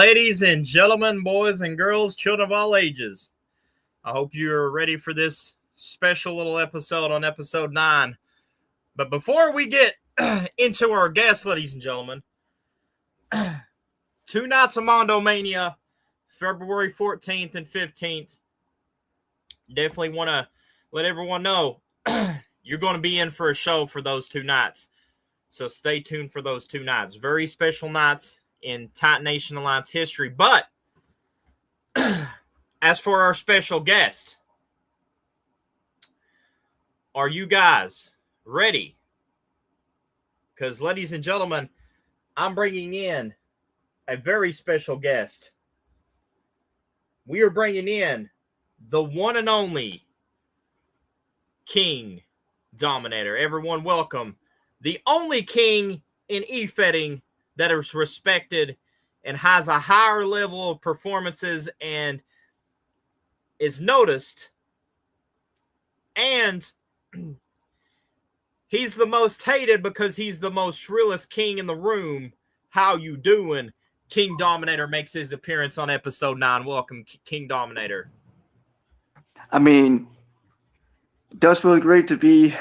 Ladies and gentlemen, boys and girls, children of all ages, I hope you're ready for this special little episode on episode 9. But before we get into our guests, ladies and gentlemen, 2 nights of Mondo Mania, February 14th and 15th. Definitely want to let everyone know you're going to be in for a show for those 2 nights. So stay tuned for those 2 nights. Very special nights in Titan Nation Alliance history. But as for our special guest, are you guys ready? Because, ladies and gentlemen, I'm bringing in a very special guest. We are bringing in the one and only King Dominator. Everyone welcome the only king in e-fetting that is respected and has a higher level of performances and is noticed. And he's the most hated because he's the most shrillest king in the room. How you doing? King Dominator makes his appearance on episode 9. Welcome, King Dominator. I mean, it does feel great to be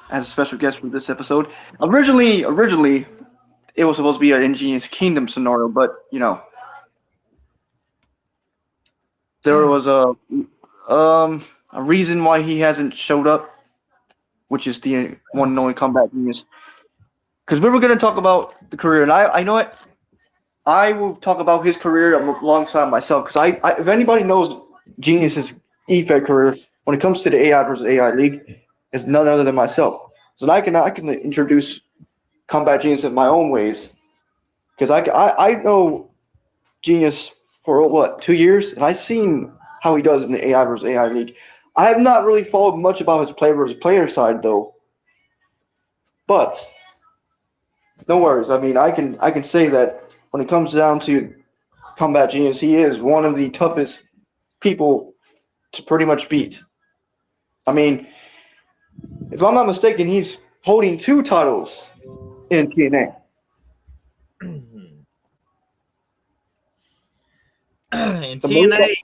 as a special guest for this episode. Originally, it was supposed to be an Ingenious Kingdom scenario, but, you know, there was a reason why he hasn't showed up, which is the one and only Combat Genius. Because we were going to talk about the career, and I know it. I will talk about his career alongside myself, because if anybody knows Genius's e-fed career, when it comes to the AI versus AI League, it's none other than myself. So I can introduce Combat Genius in my own ways, because I know Genius for 2 years, and I've seen how he does in the AI versus AI League. I have not really followed much about his player versus player side though, but no worries. I mean, I can say that when it comes down to Combat Genius, he is one of the toughest people to pretty much beat. I mean, if I'm not mistaken, he's holding 2 titles in TNA. In TNA,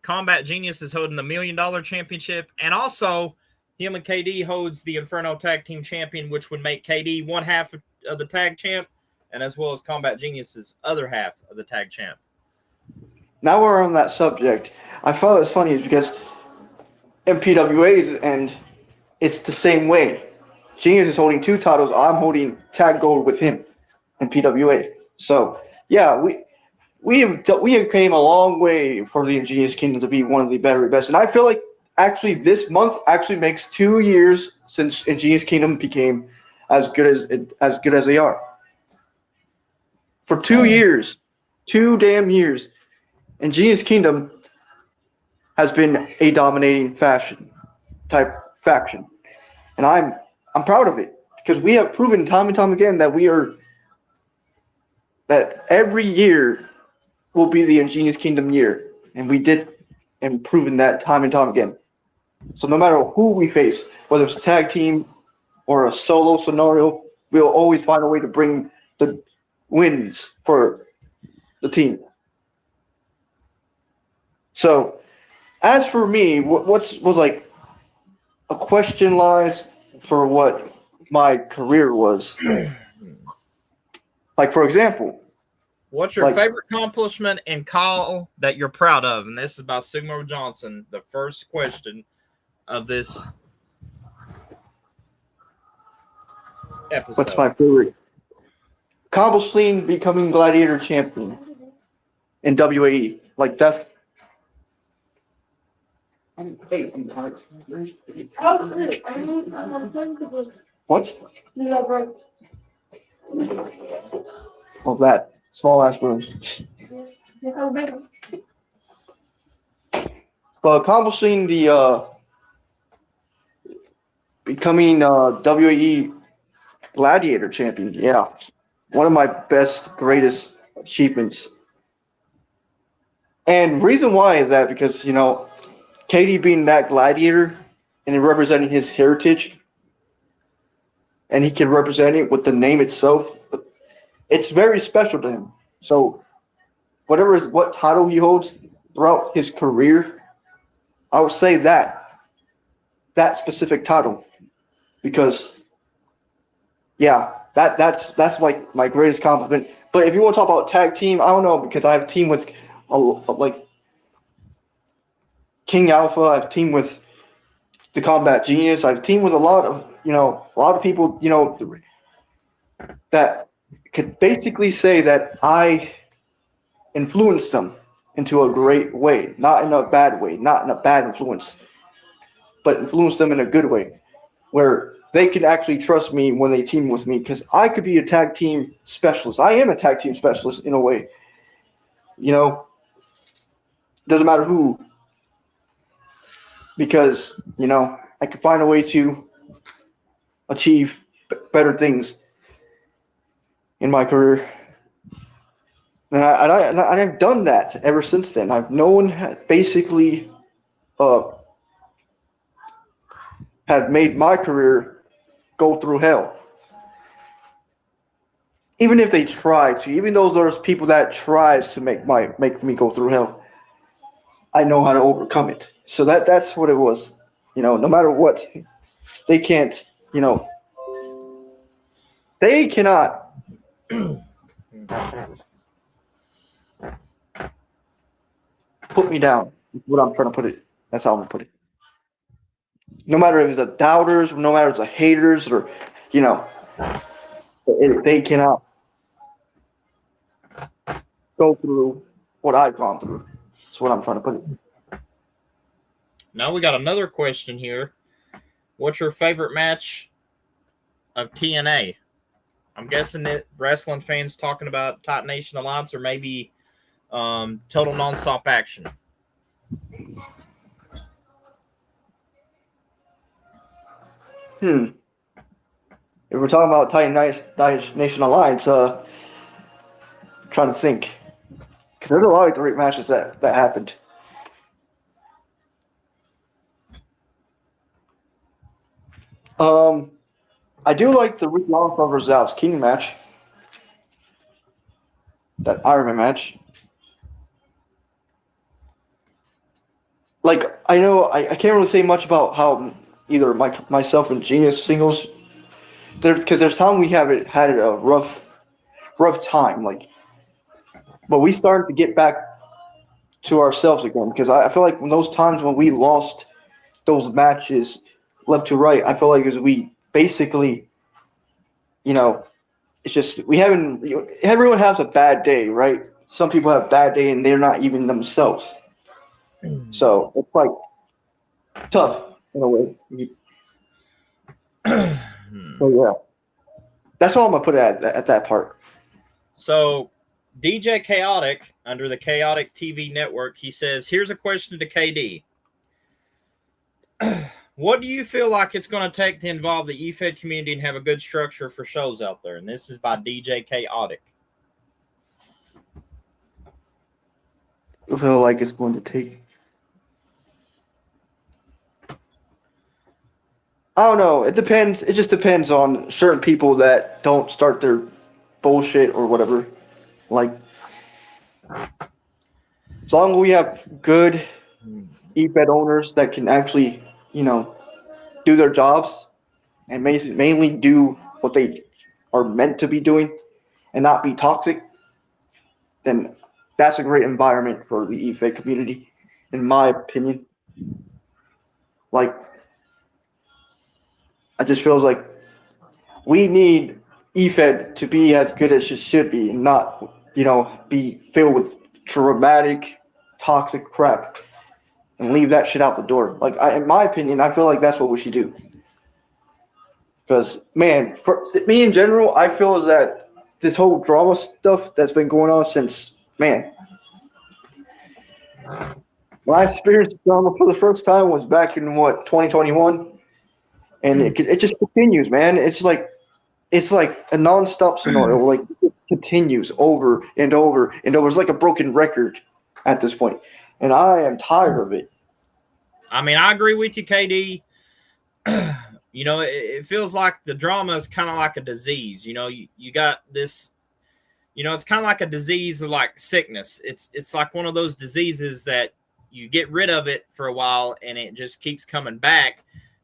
Combat Genius is holding the $1 Million Championship, and also him and KD holds the Inferno Tag Team Champion, which would make KD one half of the tag champ, and as well as Combat Genius's other half of the tag champ. Now we're on that subject. I thought it was funny because in PWAs, and it's the same way. Genius is holding 2 titles. I'm holding tag gold with him in PWA. So yeah, we have came a long way for the Ingenious Kingdom to be one of the very best. And I feel like actually this month actually makes 2 years since Ingenious Kingdom became as good as they are. For 2 years, 2 damn years, Ingenious Kingdom has been a dominating faction. And I'm proud of it, because we have proven time and time again that that every year will be the Ingenious Kingdom year. And we did, and proven that time and time again. So no matter who we face, whether it's a tag team or a solo scenario, we'll always find a way to bring the wins for the team. So as for me, what's like a question lies for what my career was. Like, for example, what's your favorite accomplishment and call that you're proud of? And this is by Sigmar Johnson, the first question of this episode. What's my favorite? Cobblestone becoming Gladiator champion in WAE. Like, that's... What? Oh, that small ass room. But accomplishing the becoming WAE Gladiator champion, yeah, one of my greatest achievements. And reason why is that because, you know, Katie being that gladiator and representing his heritage, and he can represent it with the name itself, it's very special to him. So what title he holds throughout his career, I would say that specific title because that's like my greatest compliment. But if you want to talk about tag team, I don't know because I have team with like King Alpha, I've teamed with the Combat Genius, I've teamed with a lot of people that could basically say that I influenced them into a great way, not in a bad way, not in a bad influence, but influence them in a good way, where they can actually trust me when they team with me because I could be a tag team specialist. I am a tag team specialist in a way. Doesn't matter who, because I can find a way to achieve better things in my career. And I've done that ever since then. I've known basically have made my career go through hell. Even if they try to, even though there's people that tries to make me go through hell, I know how to overcome it. So that's what it was. No matter what, they can't. They cannot put me down. What I'm trying to put it. That's how I'm gonna put it. No matter if it's the doubters, no matter if it's the haters, or they cannot go through what I've gone through. That's what I'm trying to put it. Now we got another question here. What's your favorite match of TNA? I'm guessing that wrestling fans talking about Top Nation Alliance or maybe Total Nonstop Action. If we're talking about Titan Nation Alliance, trying to think. Because there's a lot of great matches that happened. I do like the Rick Longfellow versus Alex King match. That Iron Man match. Like, I know I can't really say much about how either myself and Genius singles because there's time we had a rough time, but we started to get back to ourselves again because I feel like when those times when we lost those matches left to right, I feel like as we basically, it's just we haven't. Everyone has a bad day, right? Some people have a bad day and they're not even themselves. So it's like tough in a way. So yeah, that's all I'm gonna put at that part. So DJ Chaotic under the Chaotic TV network, he says, "Here's a question to KD. What do you feel like it's going to take to involve the EFED community and have a good structure for shows out there?" And this is by DJ Chaotic. I feel like it's going to take. I don't know. It depends. It just depends on certain people that don't start their bullshit or whatever. Like, as long as we have good EFED owners that can actually, do their jobs and mainly do what they are meant to be doing and not be toxic, then that's a great environment for the EFED community, in my opinion. Like, I just feels like we need EFED to be as good as it should be and not, be filled with dramatic, toxic crap and leave that shit out the door. Like, in my opinion, I feel like that's what we should do. Because, man, for me in general, I feel that this whole drama stuff that's been going on since, man, when I experienced drama for the first time was back in, 2021? And it just continues, man. It's like a non-stop scenario. Like, it continues over and over and over. It's like a broken record at this point. And I am tired of it. I mean, I agree with you, KD. It feels like the drama is kind of like a disease. You got this you know, it's kind of like a disease of like sickness. It's like one of those diseases that you get rid of it for a while and it just keeps coming back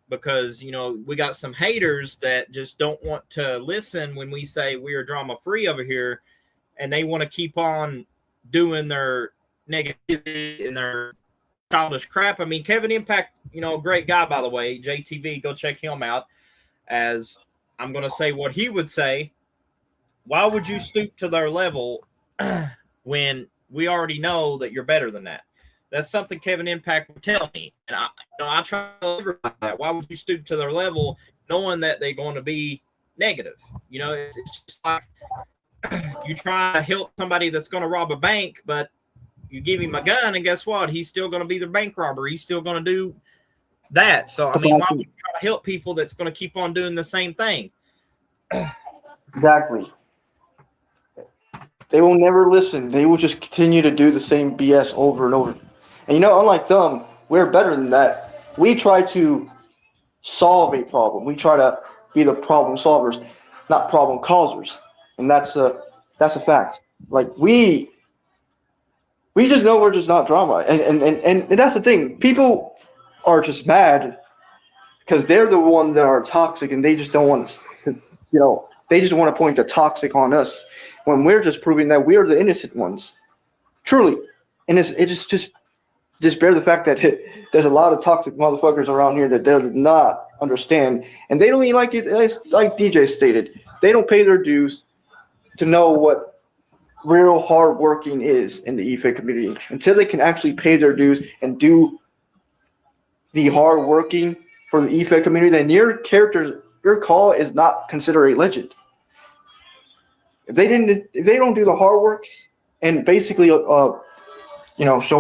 because, you know, we got some haters that just don't want to listen when we say we are drama free over here, and they want to keep on doing their negativity and their childish crap. I mean, Kevin Impact, you know, great guy, by the way. JTV, go check him out. As I'm going to say what he would say. Why would you stoop to their level when we already know that you're better than that? That's something Kevin Impact would tell me. And I try to tell everybody that. Why would you stoop to their level knowing that they're going to be negative? You know, it's just like you try to help somebody that's going to rob a bank, but you give him a gun, and guess what? He's still going to be the bank robber. He's still going to do that. So, I mean, why would you try to help people that's going to keep on doing the same thing? Exactly. They will never listen. They will just continue to do the same BS over and over. And you know, unlike them, we're better than that. We try to solve a problem. We try to be the problem solvers, not problem causers. And that's a fact. Like we just know we're just not drama. And that's the thing. People are just mad because they're the ones that are toxic and they just don't want to, you know, they just want to point the toxic on us when we're just proving that we are the innocent ones. Truly. And it's just bear the fact that there's a lot of toxic motherfuckers around here that do not understand. And they don't even like it, like DJ stated. They don't pay their dues to know what real hard working is in the EFA community. Until they can actually pay their dues and do the hard working for the EFA community, then your call is not considered a legend. If they don't do the hard works and basically show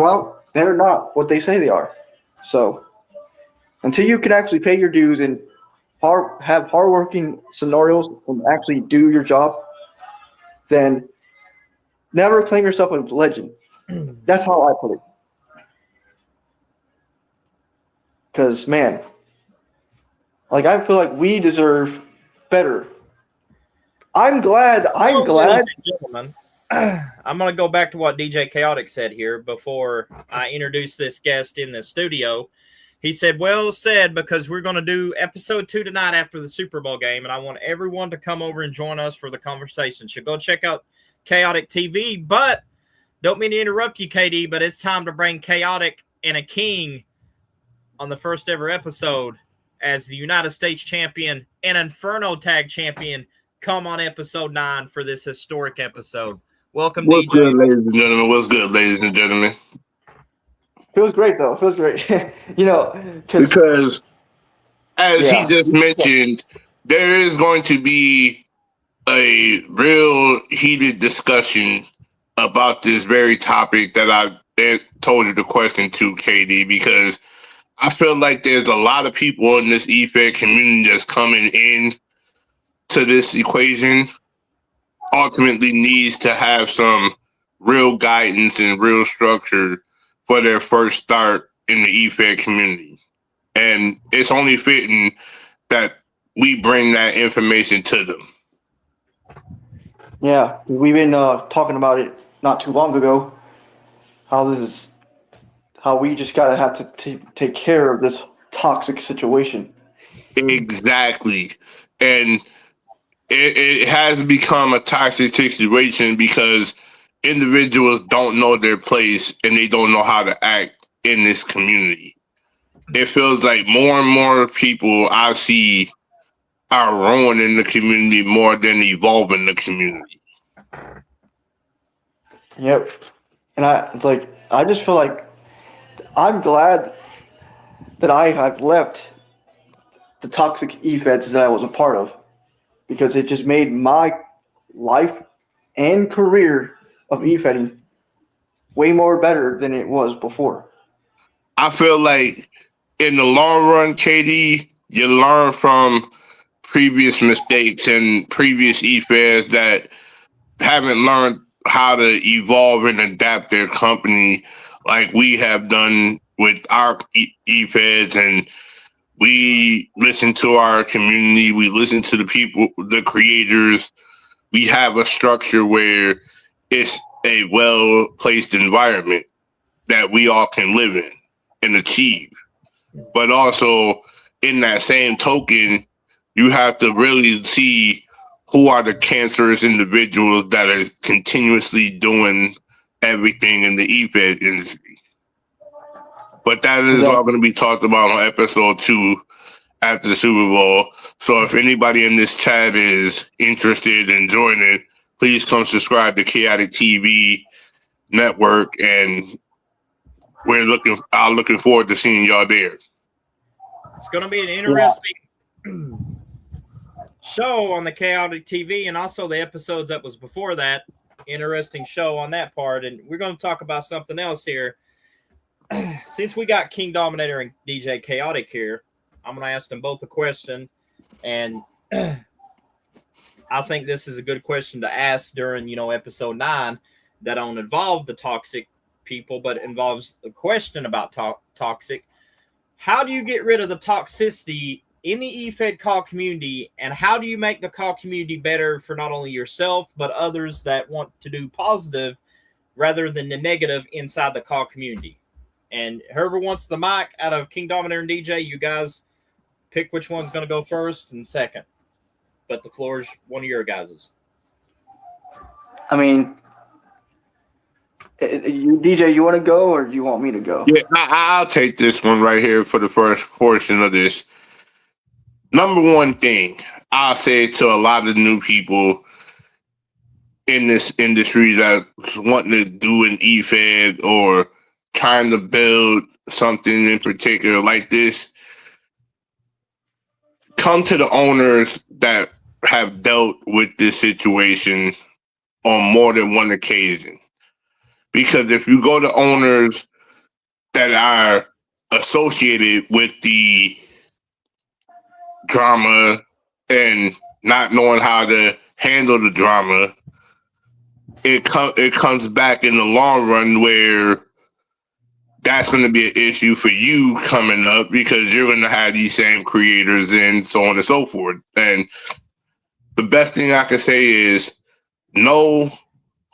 out, they're not what they say they are. So until you can actually pay your dues and have hardworking scenarios and actually do your job, then never claim yourself a legend. That's how I put it. Because, man, like I feel like we deserve better. I'm glad. Ladies and gentlemen, I'm going to go back to what DJ Chaotic said here before I introduce this guest in the studio. He said, well said, because we're going to do episode 2 tonight after the Super Bowl game, and I want everyone to come over and join us for the conversation. So go check out Chaotic TV, but don't mean to interrupt you, KD, but it's time to bring Chaotic and a King on the first ever episode as the United States champion and Inferno tag champion come on episode 9 for this historic episode. Welcome, What's DJ. good, ladies and gentlemen? What's good, ladies and gentlemen? Feels great, though. Feels great. Because as he just mentioned, there is going to be a real heated discussion about this very topic that I told you the question to, KD, because I feel like there's a lot of people in this EFED community that's coming in to this equation ultimately needs to have some real guidance and real structure for their first start in the EFED community. And it's only fitting that we bring that information to them. Yeah, we've been talking about it not too long ago, how we just gotta have to take care of this toxic situation. Exactly. And it has become a toxic situation because individuals don't know their place and they don't know how to act in this community. It feels like more and more people I see are ruining the community more than evolving the community. Yep. And I just feel like I'm glad that I have left the toxic EFEDs that I was a part of, because it just made my life and career of EFEDing way more better than it was before. I feel like in the long run, KD, you learn from previous mistakes and previous EFEDs that haven't learned how to evolve and adapt their company like we have done with our EFEDs, and we listen to our community, we listen to the people, the creators, we have a structure where it's a well-placed environment that we all can live in and achieve. But also, in that same token, you have to really see who are the cancerous individuals that are continuously doing everything in the eFed industry. But that is all going to be talked about on episode 2 after the Super Bowl. So if anybody in this chat is interested in joining, please come subscribe to Chaotic TV Network, and I'm looking forward to seeing y'all there. It's going to be an interesting show on the Chaotic TV, and also the episodes that was before that. Interesting show on that part. And we're going to talk about something else here. Since we got King Dominator and DJ Chaotic here, I'm going to ask them both a question. And I think this is a good question to ask during, episode 9 that don't involve the toxic people, but involves a question about toxic. How do you get rid of the toxicity in the eFed call community, and how do you make the call community better for not only yourself, but others that want to do positive rather than the negative inside the call community? And whoever wants the mic out of King Dominator and DJ, you guys pick which one's going to go first and second. But the floor is one of your guys's. I mean, DJ, you want to go or do you want me to go? Yeah, I'll take this one right here for the first portion of this. Number one thing I'll say to a lot of new people in this industry that's wanting to do an eFed or trying to build something in particular like this, come to the owners that have dealt with this situation on more than one occasion. Because if you go to owners that are associated with the drama and not knowing how to handle the drama, it comes back in the long run where that's going to be an issue for you coming up, because you're going to have these same creators and so on and so forth. And the best thing I can say is know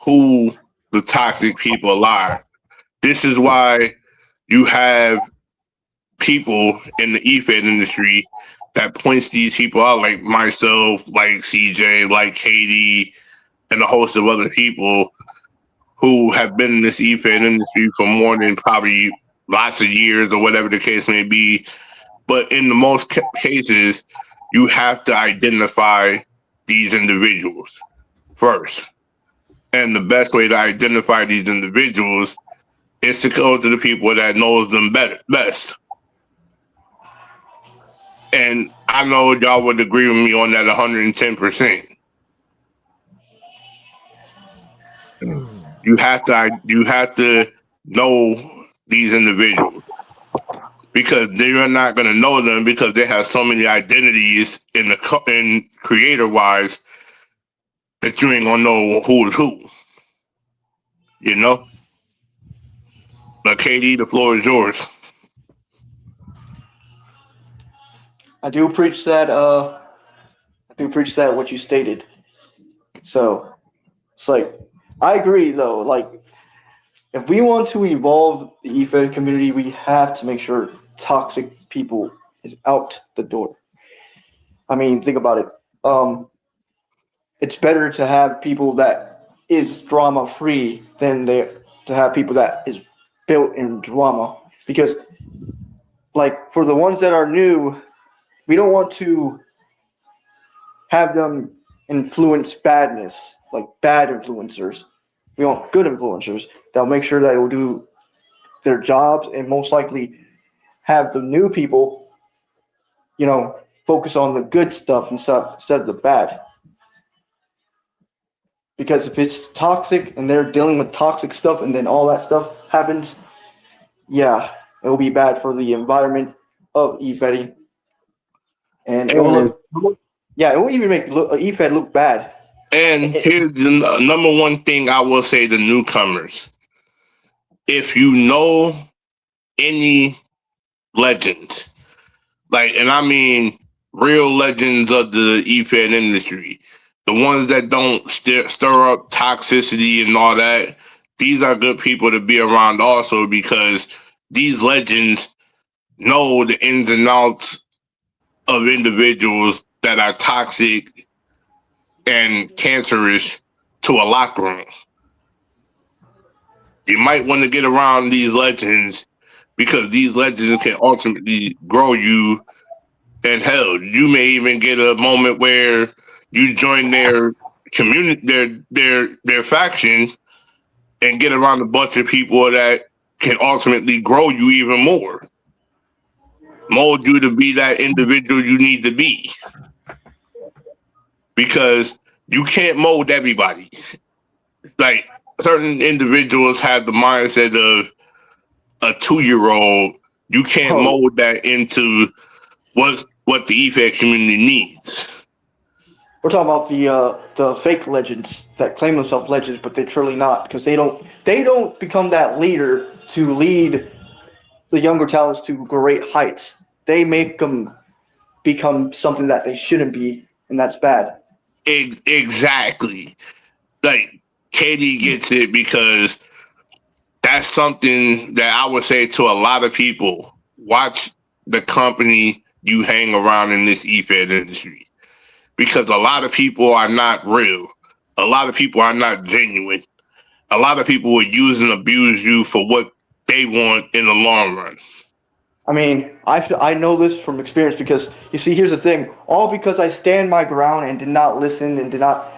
who the toxic people are. This is why you have people in the eFed industry that points these people out, like myself, like CJ, like Katie, and a host of other people who have been in this eFed industry for more than probably lots of years or whatever the case may be. But in the most cases, you have to identify these individuals first. And the best way to identify these individuals is to go to the people that knows them best. And I know y'all would agree with me on that 110%. You have to know these individuals, because you're not going to know them because they have so many identities in creator wise that you ain't gonna know who is who. But Katie, the floor is yours. I do preach that what you stated. So it's like, I agree though. Like, if we want to evolve the eFed community, we have to make sure toxic people is out the door. I mean, think about it. It's better to have people that is drama free than to have people that is built in drama. Because, like, for the ones that are new, we don't want to have them influence badness, like bad influencers. We want good influencers that'll make sure that they will do their jobs and most likely have the new people, focus on the good stuff instead of the bad. Because if it's toxic and they're dealing with toxic stuff and then all that stuff happens, yeah, it will be bad for the environment of eFed. And it will even make eFed look bad. And here's the number one thing I will say to newcomers. If you know any legends, and I mean real legends of the eFed industry, the ones that don't stir up toxicity and all that, these are good people to be around also, because these legends know the ins and outs of individuals that are toxic and cancerous to a locker room. You might want to get around these legends, because these legends can ultimately grow you. And hell, you may even get a moment where you join their community, their faction, and get around a bunch of people that can ultimately grow you even more, mold you to be that individual you need to be. Because you can't mold everybody. Like, certain individuals have the mindset of a 2-year-old. You can't mold that into what the EFED community needs. We're talking about the fake legends that claim themselves legends, but they're truly not, because they don't become that leader to lead the younger talents to great heights. They make them become something that they shouldn't be, and that's bad. Exactly. Like, KD gets it, because that's something that I would say to a lot of people. Watch the company you hang around in this EFED industry, because a lot of people are not real. A lot of people are not genuine. A lot of people will use and abuse you for what they want in the long run. I mean, I know this from experience, because you see, here's the thing. All because I stand my ground and did not listen and did not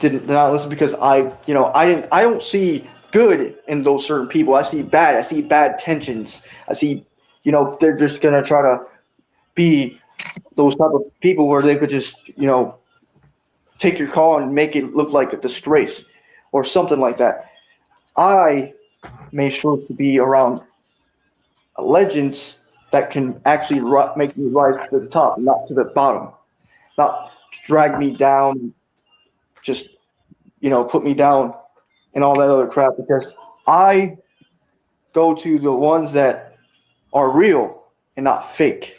listen, because I don't see good in those certain people. I see bad tensions. I see, they're just gonna try to be those type of people where they could just, take your call and make it look like a disgrace or something like that. I made sure to be around legends that can actually make me rise to the top, not to the bottom, not drag me down, just put me down and all that other crap. Because I go to the ones that are real and not fake.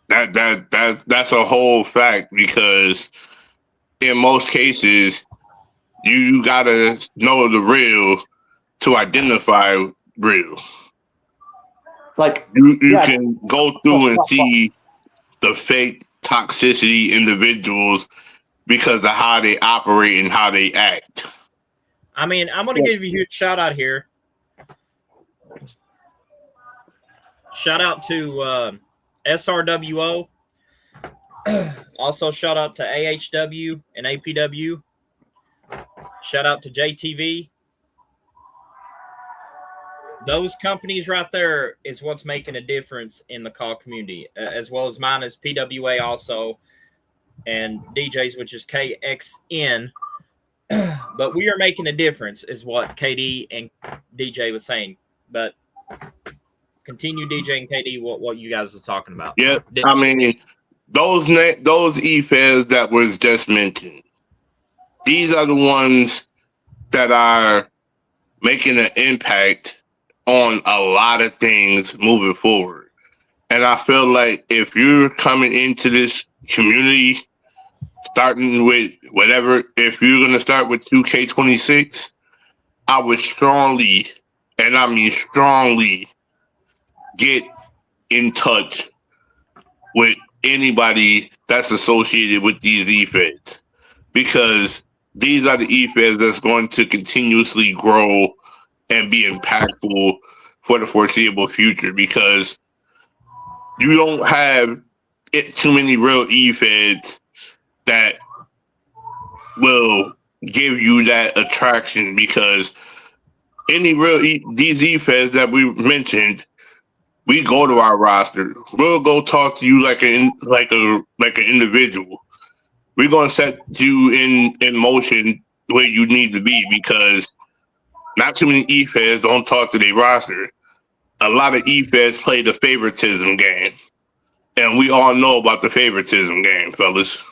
That's a whole fact, because in most cases you gotta know the real to identify real. Like you can go through and see the fake toxicity individuals because of how they operate and how they act. I mean, I'm going to give you a huge shout out here. Shout out to SRWO. Also, shout out to AHW and APW. Shout out to JTV. Those companies right there is what's making a difference in the call community, as well as mine is PWA also, and DJs, which is KXN. But we are making a difference, is what KD and DJ was saying. But continue, DJ and KD, what you guys was talking about. Yep. I mean, those EFEDs that was just mentioned, these are the ones that are making an impact on a lot of things moving forward. And I feel like if you're coming into this community, starting with whatever, if you're going to start with 2K26, I would strongly, and I mean strongly, get in touch with anybody that's associated with these EFEDs, because these are the EFEDs that's going to continuously grow and be impactful for the foreseeable future, because you don't have too many real EFEDs that will give you that attraction, because any real these EFEDs that we mentioned, we go to our roster. We'll go talk to you like an individual. We're gonna set you in motion where you need to be, because not too many EFEDs don't talk to their roster. A lot of EFEDs play the favoritism game, and we all know about the favoritism game, fellas.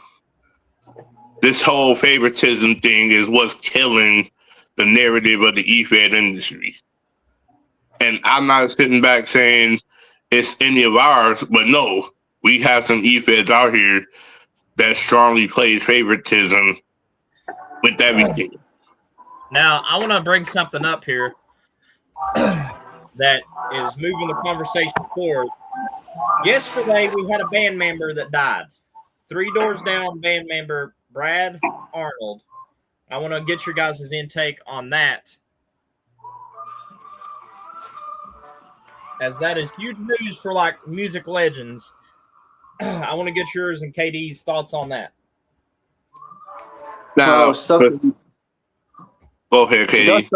This whole favoritism thing is what's killing the narrative of the EFED industry. And I'm not sitting back saying it's any of ours, but no, we have some EFEDs out here that strongly plays favoritism with everything. Now, I want to bring something up here that is moving the conversation forward. Yesterday, we had a band member that died. 3 Doors Down band member Brad Arnold. I want to get your guys' intake on that, as that is huge news for like music legends. I want to get yours and KD's thoughts on that. Now, go ahead, KD.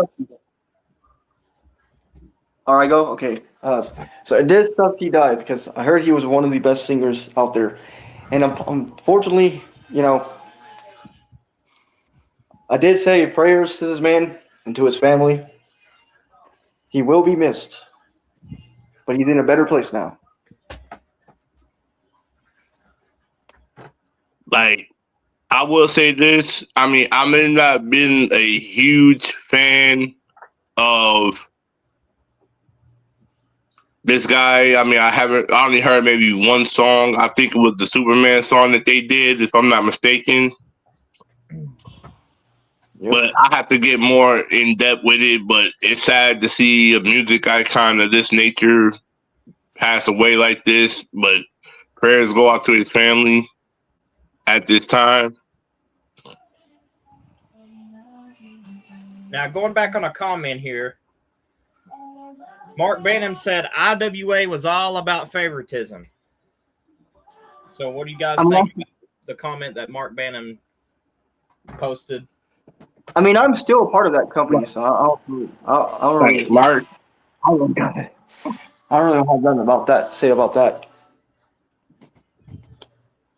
All right, go. Okay. So it did suck he died because I heard he was one of the best singers out there, and unfortunately, I did say prayers to this man and to his family. He will be missed, but he's in a better place now. Like, I will say this. I mean, I may not been a huge fan of this guy. I mean, I only heard maybe one song. I think it was the Superman song that they did, if I'm not mistaken. Yep. But I have to get more in depth with it. But it's sad to see a music icon of this nature pass away like this. But prayers go out to his family at this time. Now, going back on a comment here, Mark Banham said IWA was all about favoritism. So what do you guys think about the comment that Mark Banham posted? I mean, I'm still a part of that company, so I don't really, Mark. I don't really have nothing about that to say about that.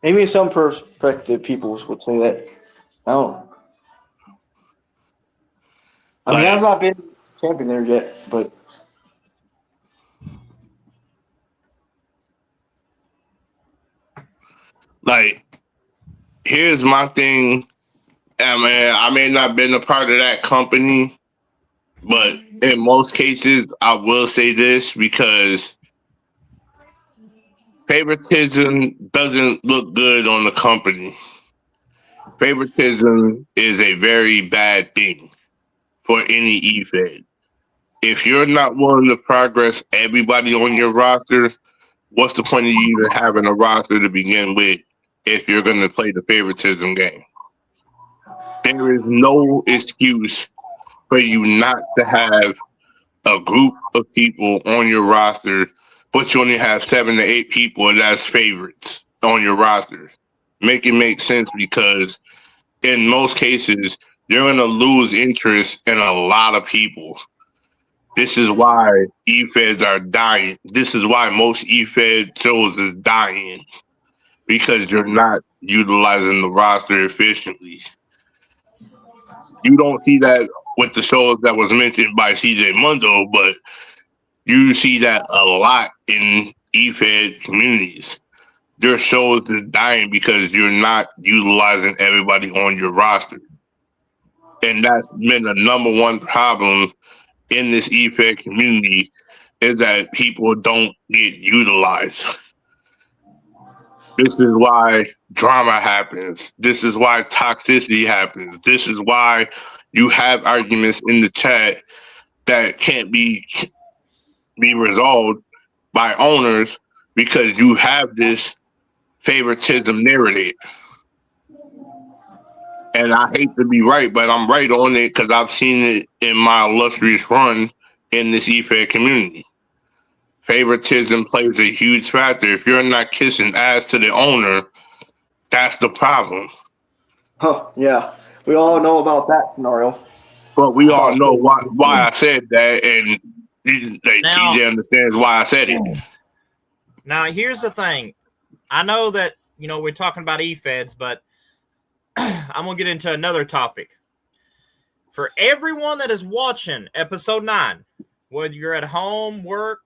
Maybe some perspective people would say that. I don't. I mean, I've not been champion there yet, but like, here's my thing. I mean, I may not have been a part of that company, but in most cases, I will say this because favoritism doesn't look good on the company. Favoritism is a very bad thing for any EFED. If you're not willing to progress everybody on your roster, what's the point of you even having a roster to begin with if you're going to play the favoritism game? There is no excuse for you not to have a group of people on your roster, but you only have 7 to 8 people that's favorites on your roster. Make it make sense, because in most cases, you're going to lose interest in a lot of people. This is why EFEDs are dying. This is why most EFED shows is dying, because you're not utilizing the roster efficiently. You don't see that with the shows that was mentioned by CJ Mundo, but you see that a lot in EFED communities. Their shows is dying because you're not utilizing everybody on your roster. And that's been the number one problem in this EFED community, is that people don't get utilized. This is why drama happens. This is why toxicity happens. This is why you have arguments in the chat that can't be resolved by owners, because you have this favoritism narrative. And I hate to be right, but I'm right on it, because I've seen it in my illustrious run in this EFED community. Favoritism plays a huge factor. If you're not kissing ass to the owner, that's the problem. Huh, yeah. We all know about that scenario. But we all know why I said that, and CJ understands why I said it. Now, here's the thing. I know that, we're talking about EFEDs, but I'm going to get into another topic. For everyone that is watching episode 9, whether you're at home, work,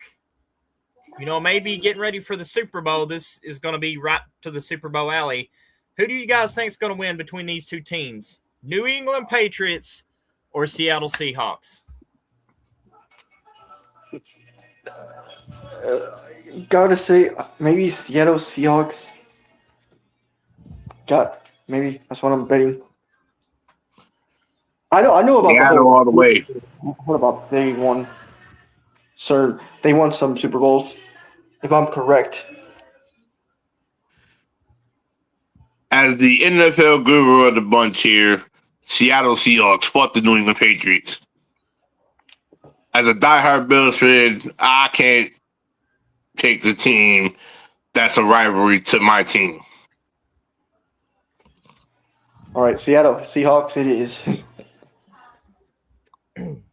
maybe getting ready for the Super Bowl, this is going to be right to the Super Bowl alley. Who do you guys think is going to win between these two teams? New England Patriots or Seattle Seahawks? Gotta say, maybe Seattle Seahawks. Maybe that's what I'm betting. I know about Seattle all the way. What about they won? Sir, they won some Super Bowls, if I'm correct. As the NFL guru of the bunch here, Seattle Seahawks fought the New England Patriots. As a diehard Bills fan, I can't pick the team that's a rivalry to my team. All right, Seattle Seahawks. It is.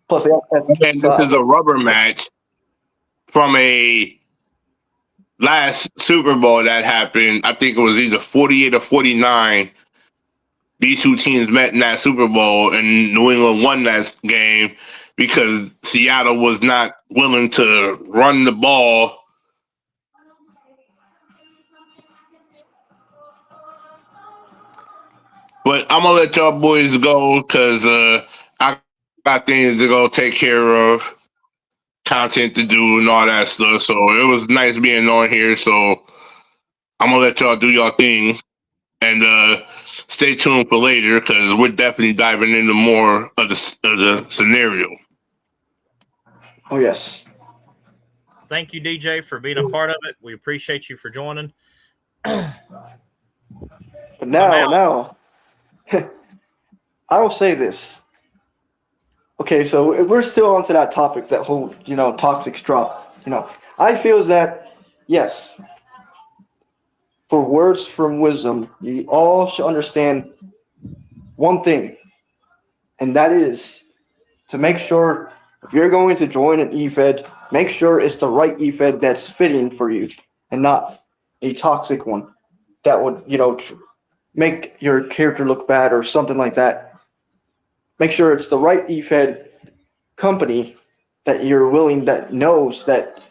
Plus, And this is a rubber match from a last Super Bowl that happened. I think it was either 48 or 49. These two teams met in that Super Bowl, and New England won that game because Seattle was not willing to run the ball. But I'm going to let y'all boys go because I got things to go take care of, content to do, and all that stuff. So it was nice being on here. So I'm going to let y'all do y'all thing. And stay tuned for later because we're definitely diving into more of the scenario. Oh, yes. Thank you, DJ, for being a part of it. We appreciate you for joining. But now, I will say this. Okay, so if we're still onto that topic, that whole, toxic drop, I feel that, yes, for words from wisdom, you all should understand one thing, and that is to make sure if you're going to join an eFed, make sure it's the right eFed that's fitting for you and not a toxic one that would, make your character look bad or something like that. Make sure it's the right eFed company that you're willing, that knows that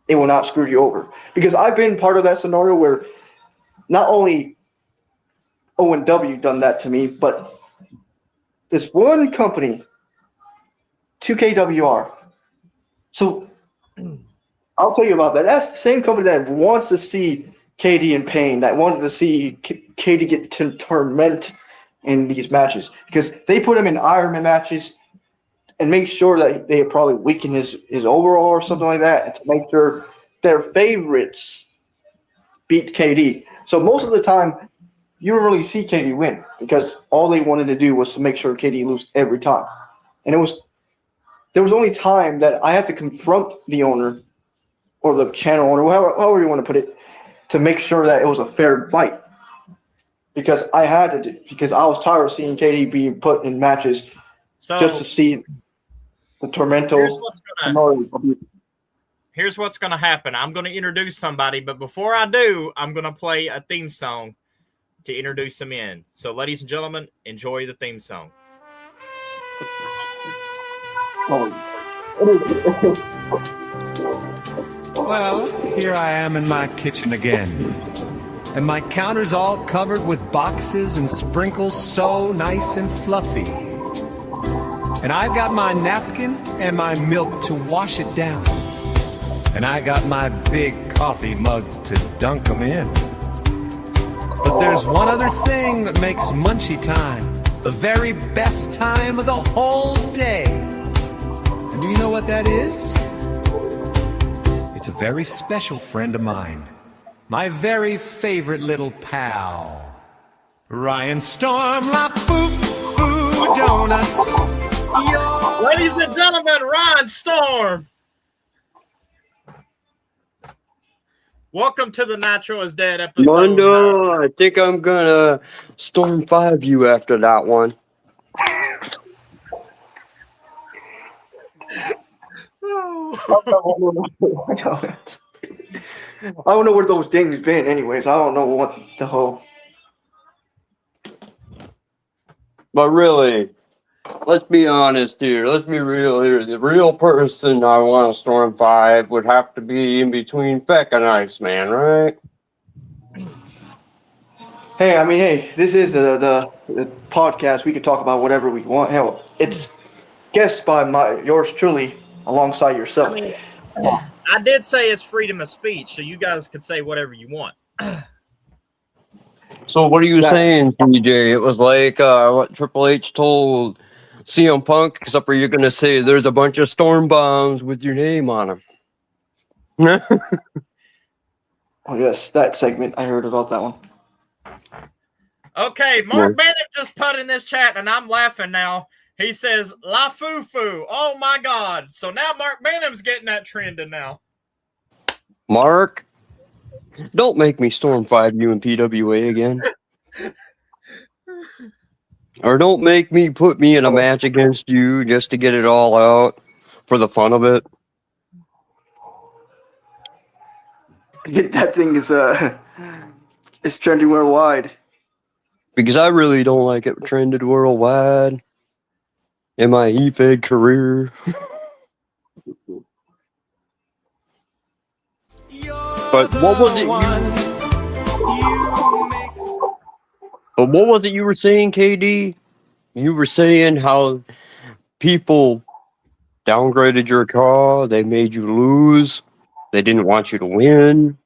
it will not screw you over. Because I've been part of that scenario where not only O&W done that to me, but this one company, 2KWR. So I'll tell you about that. That's the same company that wants to see KD in pain, that wanted to see KD get to torment in these matches because they put him in Ironman matches and make sure that they probably weaken his overall or something like that, and to make sure their favorites beat KD. So most of the time, you don't really see KD win because all they wanted to do was to make sure KD lose every time. And there was only time that I had to confront the owner or the channel owner, however you want to put it, to make sure that it was a fair fight. Because I had to, because I was tired of seeing KD being put in matches just to see the tormental. Here's what's going to happen. I'm going to introduce somebody, but before I do, I'm going to play a theme song to introduce them in. So, ladies and gentlemen, enjoy the theme song. Well, here I am in my kitchen again. And my counter's all covered with boxes and sprinkles so nice and fluffy. And I've got my napkin and my milk to wash it down. And I got my big coffee mug to dunk 'em in. But there's one other thing that makes munchy time the very best time of the whole day. And do you know what that is? It's a very special friend of mine. My very favorite little pal, Ryan Storm La Foo Foo Donuts. Ladies and gentlemen, Ryan Storm. Welcome to the Nitro is Dead episode. Mondo, I think I'm gonna Storm 5 you after that one. I don't know where those things been anyways. I don't know what the whole. But really, let's be honest here. Let's be real here. The real person I want to Storm 5 would have to be in between Feck and Iceman, right? Hey, this is the podcast. We can talk about whatever we want. Hell, it's guessed by yours truly alongside yourself. I did say it's freedom of speech, so you guys can say whatever you want. So what are you Yeah. saying, CJ? It was like what Triple H told CM Punk, except for you're gonna say there's a bunch of storm bombs with your name on them. Oh yes, that segment. I heard about that one. Okay, Mark Bennett just put in this chat, and I'm laughing now. He says, La Fufu. Oh, my God. So now Mark Benham's getting that trending now. Mark, don't make me storm 5 you in PWA again. Or don't make me put me in a match against you just to get it all out for the fun of it. That thing is it's trending worldwide. Because I really don't like it trended worldwide in my E-Fed career. But what was it? But what was it you were saying, KD? You were saying how people downgraded your car, they made you lose, they didn't want you to win.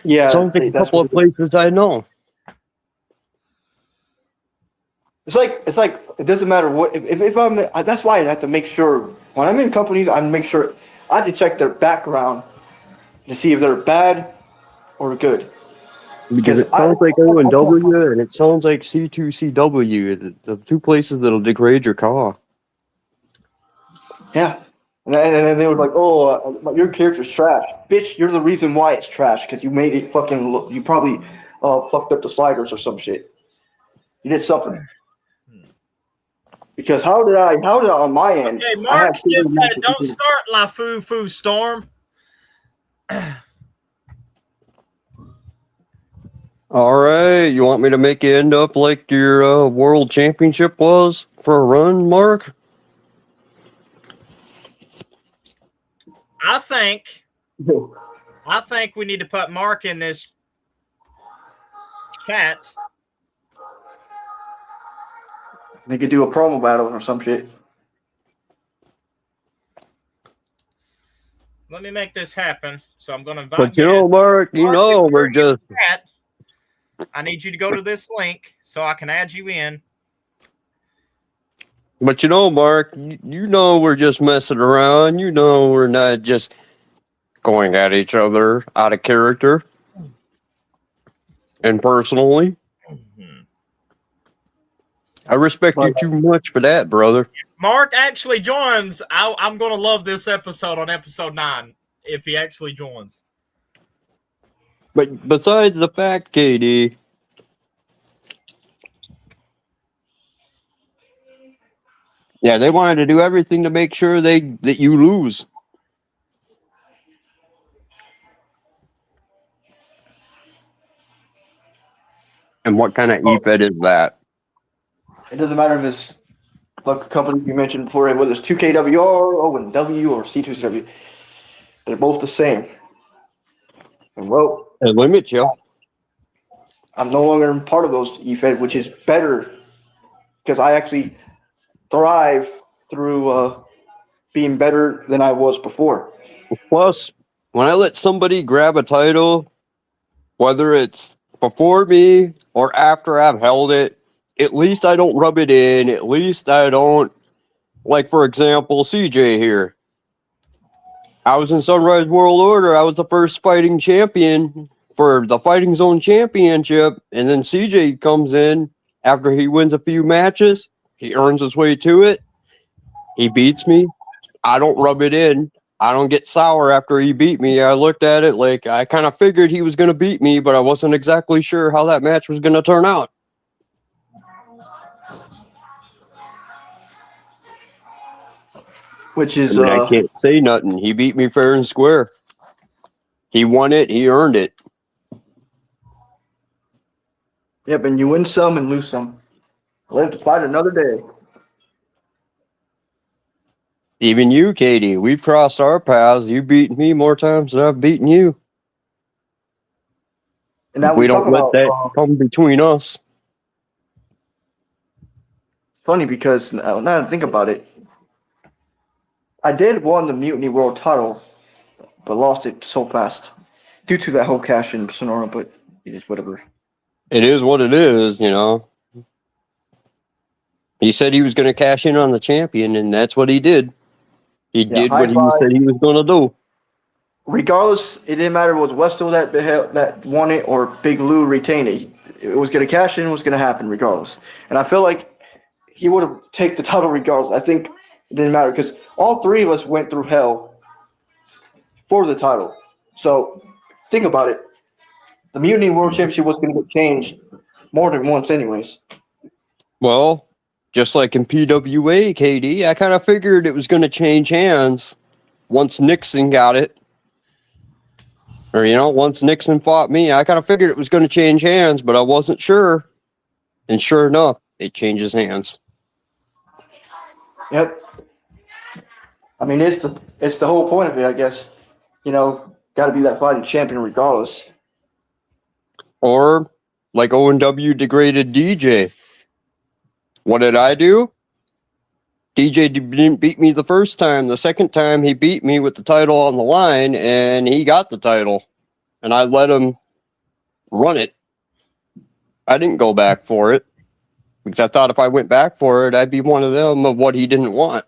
Yeah, Sounds like a couple of places I know. It's like it doesn't matter what if I'm. That's why I have to make sure when I'm in companies, I make sure I have to check their background to see if they're bad or good. Because it sounds like O&W and it sounds like C2CW, the two places that'll degrade your car. Yeah. And then they were like, "Oh, your character's trash, bitch. You're the reason why it's trash because you made it fucking. You probably fucked up the sliders or some shit. You did something. Because how did I on my end? Okay, Mark just said, "Don't start La Fufu Storm." All right, you want me to make it end up like your world championship was for a run, Mark? I think we need to put Mark in this chat. They could do a promo battle or some shit. Let me make this happen. So I'm going to invite. But you know, Mark, we're just. I need you to go to this link so I can add you in. But Mark, you know we're just messing around. You know we're not just going at each other out of character and personally. I respect you too much for that, brother. Mark actually joins. I'm going to love this episode on episode 9 if he actually joins. But besides the fact, KD, yeah, they wanted to do everything to make sure that you lose. And what kind of E-Fed is that? It doesn't matter if it's like a company you mentioned before, whether it's 2KWR, O&W, or C2CW. They're both the same. And well, They limit you. I'm no longer part of those E-Fed, which is better because I actually thrive through being better than I was before. Plus, when I let somebody grab a title, whether it's before me or after I've held it, at least I don't rub it in. At least I don't, like, for example, CJ here. I was in Sunrise World Order. I was the first fighting champion for the Fighting Zone Championship. And then CJ comes in after he wins a few matches. He earns his way to it. He beats me. I don't rub it in. I don't get sour after he beat me. I looked at it like I kind of figured he was going to beat me, but I wasn't exactly sure how that match was going to turn out. Which is I can't say nothing. He beat me fair and square. He won it. He earned it. Yep, and you win some and lose some. Live to fight another day. Even you, Katie, we've crossed our paths. You've beaten me more times than I've beaten you. And now we don't let that come between us. Funny because now that I think about it, I did won the Mutiny World title, but lost it so fast due to that whole cash in Sonora. But it is whatever. It is what it is, you know. He said he was going to cash in on the champion, and that's what he did. He did what he said he was going to do. Regardless, it didn't matter if it was Westo that won it or Big Lou retained it. It was going to cash in, it was going to happen regardless. And I feel like he would have taken the title regardless. I think it didn't matter because all three of us went through hell for the title. So think about it. The Mutiny World Championship was going to get changed more than once anyways. Well, just like in PWA, KD, I kind of figured it was going to change hands once Nixon got it. Or, you know, once Nixon fought me, I kind of figured it was going to change hands, but I wasn't sure. And sure enough, it changes hands. Yep. I mean, it's the whole point of it, I guess. You know, got to be that fighting champion regardless. Or, like O&W degraded DJ. What did I do? DJ didn't beat me the first time. The second time, he beat me with the title on the line, and he got the title. And I let him run it. I didn't go back for it. Because I thought if I went back for it, I'd be one of them of what he didn't want.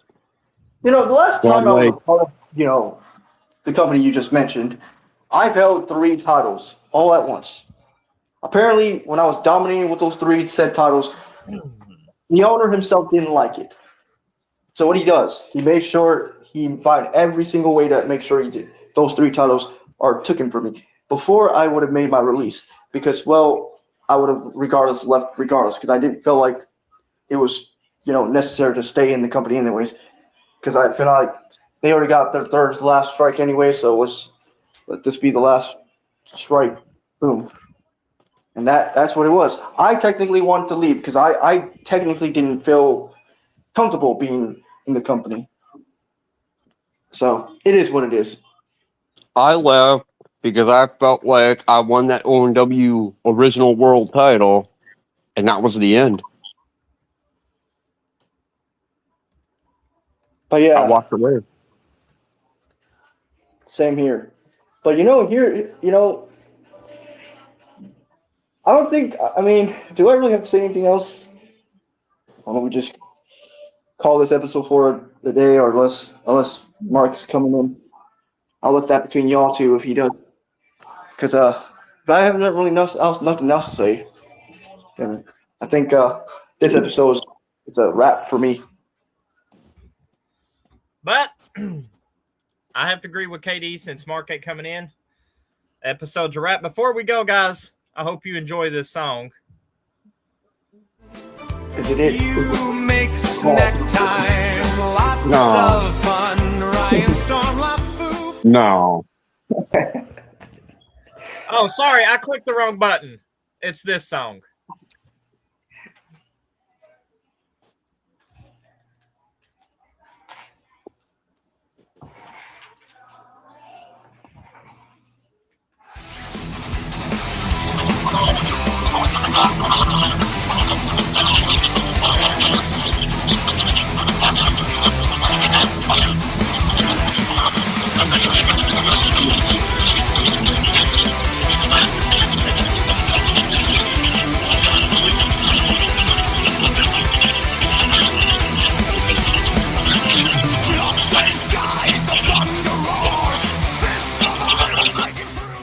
You know, the last time I was a part of, you know, the company you just mentioned, I've held 3 titles all at once. Apparently, when I was dominating with those 3 said titles, the owner himself didn't like it. So what he does, he made sure he find every single way to make sure he did. Those 3 titles are taken from me. Before I would have made my release because, well, I would have left regardless because I didn't feel like it was, you know, necessary to stay in the company anyways. Because I feel like they already got their third last strike anyway, so let this be the last strike. Boom. And that's what it was. I technically wanted to leave because I technically didn't feel comfortable being in the company. So it is what it is. I left because I felt like I won that O&W original world title, and that was the end. But yeah, I walked away. Same here. But you know, here, you know, I don't think, I mean, do I really have to say anything else? Why don't we just call this episode for the day, or unless Mark's coming in? I'll let that between y'all two if he does. Because I have nothing else to say. And I think this episode is a wrap for me. But I have to agree with KD since Mark ain't coming in. Episode's a wrap. Before we go, guys, I hope you enjoy this song. You make snack time lots of fun. Ryan Storm, LaFou. No. Oh, sorry, I clicked the wrong button. It's this song.